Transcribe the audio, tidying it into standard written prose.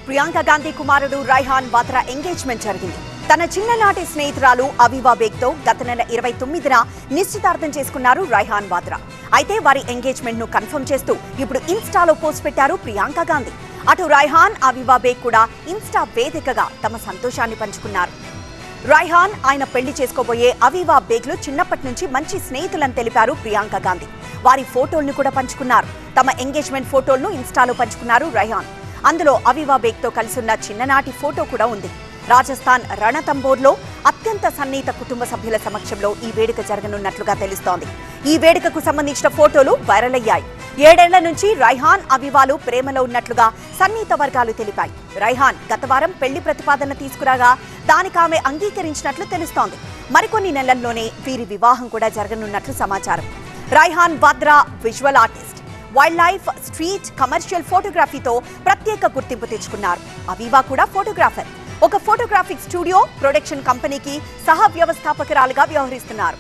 ప్రియాంక గాంధీ కుమారుడు రైహాన్ వాద్రా ఎంగేజ్మెంట్ జరిగింది. తన చిన్ననాటి స్నేహితురాలు అవీవా బేగ్తో గత నెల 29న నిశ్చితార్థం చేసుకున్నారు రైహాన్ వాద్రా. అయితే వారి ఎంగేజ్మెంట్ ను కన్ఫర్మ్ చేస్తూ ఇప్పుడు ఇన్స్టాలో పోస్ట్ పెట్టారు ప్రియాంక గాంధీ. అటు రైహాన్, అవీవా బేగ్ కూడా ఇన్స్టా వేదికగా తమ సంతోషాన్ని పంచుకున్నారు. రైహాన్, ఆయన పెళ్లి చేసుకోబోయే అవీవా బేగ్లు చిన్నప్పటి నుంచి మంచి స్నేహితులని తెలిపారు ప్రియాంక గాంధీ. వారి ఫోటోలను కూడా పంచుకున్నారు. తమ ఎంగేజ్మెంట్ ఫోటోలను ఇన్స్టాలో పంచుకున్నారు రైహాన్. అందులో అవీవా బేగ్తో కలిసి ఉన్న చిన్ననాటి ఫోటో కూడా ఉంది. రాజస్థాన్ రణతంబోర్లో అత్యంత సన్నిహిత కుటుంబ సభ్యుల సమక్షంలో ఈ వేడుక జరగనున్నట్లుగా తెలుస్తోంది. ఈ వేడుకకు సంబంధించిన ఫోటోలు వైరల్ అయ్యాయి. 7 ఏళ్ల నుంచి రైహాన్, అవీవాలు ప్రేమలో ఉన్నట్లుగా సన్నిహిత వర్గాలు తెలిపాయి. రైహాన్ గత వారం పెళ్లి ప్రతిపాదన తీసుకురాగా దానికి ఆమె అంగీకరించినట్లు తెలుస్తోంది. మరికొన్ని నెలల్లోనే వీరి వివాహం కూడా జరగనున్నట్లు సమాచారం. Raihan Vadra visual artist, wildlife, street, commercial ఫోటోగ్రఫీతో ప్రత్యేక గుర్తింపు తెచ్చుకున్నారు. అవీవా కూడా ఫోటోగ్రాఫర్. ఒక ఫోటోగ్రాఫిక్ స్టూడియో, ప్రొడక్షన్ కంపెనీకి సహ వ్యవస్థాపకురాలుగా వ్యవహరిస్తున్నారు.